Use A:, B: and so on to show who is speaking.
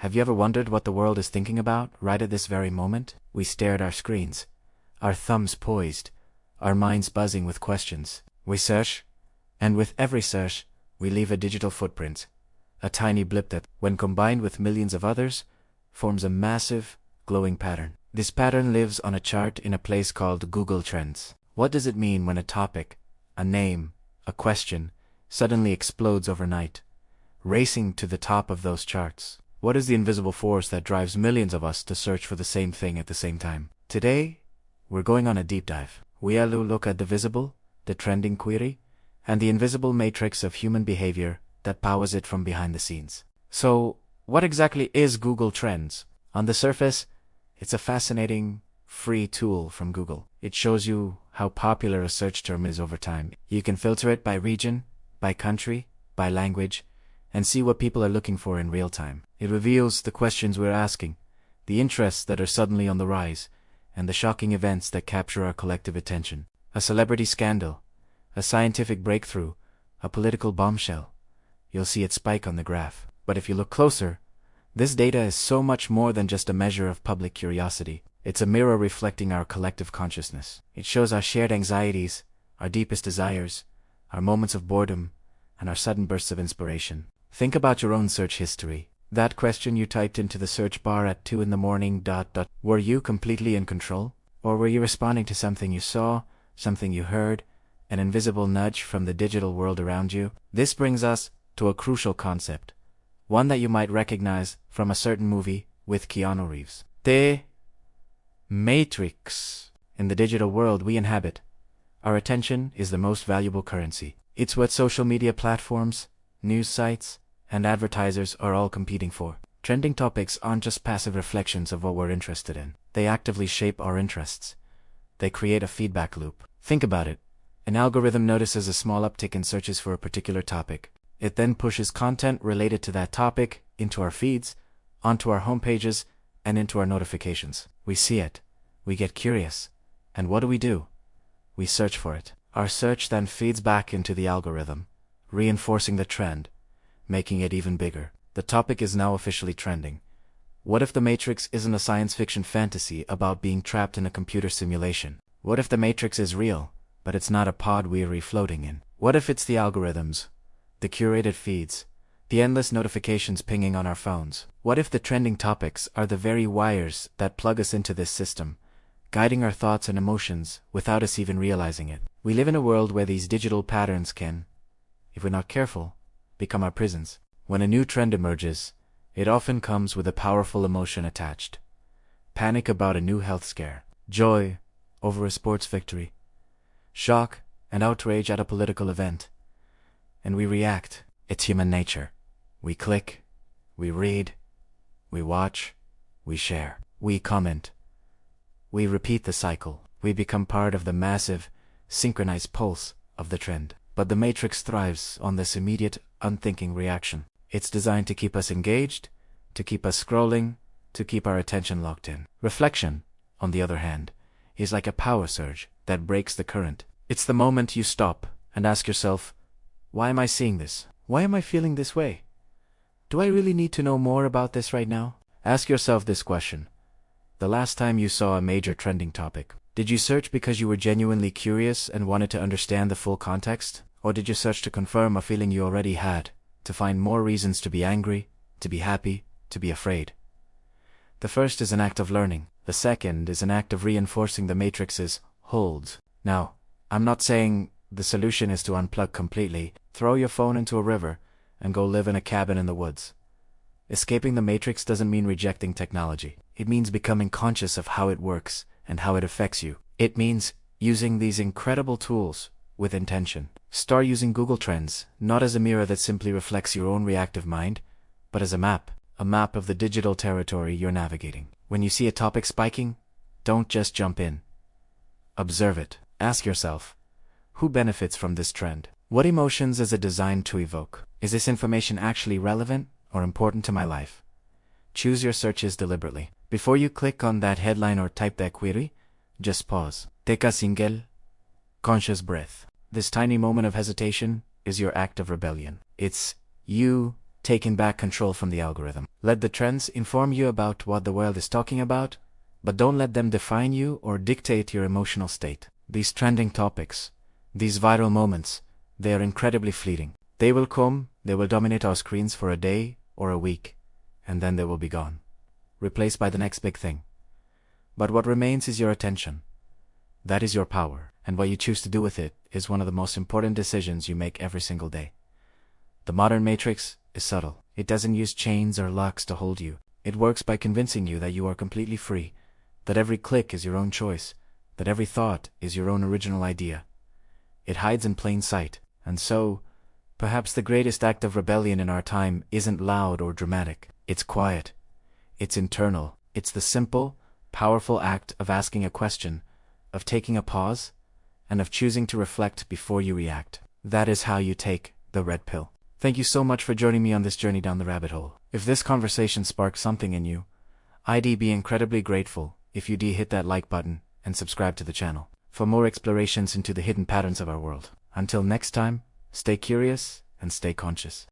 A: Have you ever wondered what the world is thinking about right at this very moment? We stare at our screens, our thumbs poised, our minds buzzing with questions. We search, and with every search, we leave a digital footprint, a tiny blip that, when combined with millions of others, forms a massive, glowing pattern. This pattern lives on a chart in a place called Google Trends. What does it mean when a topic, a name, a question, suddenly explodes overnight, racing to the top of those charts? What is the invisible force that drives millions of us to search for the same thing at the same time? Today, we're going on a deep dive. We'll look at the visible, the trending query, and the invisible matrix of human behavior that powers it from behind the scenes. So, what exactly is Google Trends? On the surface, it's a fascinating, free tool from Google. It shows you how popular a search term is over time. You can filter it by region, by country, by language, and see what people are looking for in real time. It reveals the questions we're asking, the interests that are suddenly on the rise, and the shocking events that capture our collective attention. A celebrity scandal, a scientific breakthrough, a political bombshell. You'll see it spike on the graph. But if you look closer, this data is so much more than just a measure of public curiosity. It's a mirror reflecting our collective consciousness. It shows our shared anxieties, our deepest desires, our moments of boredom, and our sudden bursts of inspiration. Think about your own search history. That question you typed into the search bar at 2 in the morning. Were you completely in control? Or were you responding to something you saw, something you heard, an invisible nudge from the digital world around you? This brings us to a crucial concept, one that you might recognize from a certain movie with Keanu Reeves. The Matrix. In the digital world we inhabit, our attention is the most valuable currency. It's what social media platforms, news sites, and advertisers are all competing for. Trending topics aren't just passive reflections of what we're interested in. They actively shape our interests. They create a feedback loop. Think about it. An algorithm notices a small uptick in searches for a particular topic. It then pushes content related to that topic into our feeds, onto our homepages, and into our notifications. We see it. We get curious. And what do? We search for it. Our search then feeds back into the algorithm, reinforcing the trend, making it even bigger. The topic is now officially trending. What if the Matrix isn't a science fiction fantasy about being trapped in a computer simulation? What if the Matrix is real, but it's not a pod we're floating in? What if it's the algorithms, the curated feeds, the endless notifications pinging on our phones? What if the trending topics are the very wires that plug us into this system, guiding our thoughts and emotions without us even realizing it? We live in a world where these digital patterns can, if we're not careful, become our prisons. When a new trend emerges, it often comes with a powerful emotion attached. Panic about a new health scare, joy over a sports victory, shock and outrage at a political event. And we react. It's human nature. We click, we read, we watch, we share, we comment. We repeat the cycle. We become part of the massive, synchronized pulse of the trend. But the Matrix thrives on this immediate, unthinking reaction. It's designed to keep us engaged, to keep us scrolling, to keep our attention locked in. Reflection, on the other hand, is like a power surge that breaks the current. It's the moment you stop and ask yourself, why am I seeing this? Why am I feeling this way? Do I really need to know more about this right now? Ask yourself this question. The last time you saw a major trending topic, did you search because you were genuinely curious and wanted to understand the full context? Or did you search to confirm a feeling you already had, to find more reasons to be angry, to be happy, to be afraid? The first is an act of learning. The second is an act of reinforcing the Matrix's hold. Now, I'm not saying the solution is to unplug completely, throw your phone into a river, and go live in a cabin in the woods. Escaping the Matrix doesn't mean rejecting technology. It means becoming conscious of how it works and how it affects you. It means using these incredible tools with intention. Start using Google Trends, not as a mirror that simply reflects your own reactive mind, but as a map of the digital territory you're navigating. When you see a topic spiking, don't just jump in. Observe it. Ask yourself, who benefits from this trend? What emotions is it designed to evoke? Is this information actually relevant or important to my life? Choose your searches deliberately. Before you click on that headline or type that query, just pause. Take a single, conscious breath. This tiny moment of hesitation is your act of rebellion. It's you taking back control from the algorithm. Let the trends inform you about what the world is talking about, but don't let them define you or dictate your emotional state. These trending topics, these viral moments, they are incredibly fleeting. They will come, they will dominate our screens for a day or a week, and then they will be gone, replaced by the next big thing. But what remains is your attention. That is your power, and what you choose to do with it is one of the most important decisions you make every single day. The modern matrix is subtle. It doesn't use chains or locks to hold you. It works by convincing you that you are completely free, that every click is your own choice, that every thought is your own original idea. It hides in plain sight, and so, perhaps the greatest act of rebellion in our time isn't loud or dramatic. It's quiet. It's internal. It's the simple, powerful act of asking a question, of taking a pause, and of choosing to reflect before you react. That is how you take the red pill. Thank you so much for joining me on this journey down the rabbit hole. If this conversation sparked something in you, I'd be incredibly grateful if you'd hit that like button and subscribe to the channel for more explorations into the hidden patterns of our world. Until next time, stay curious and stay conscious.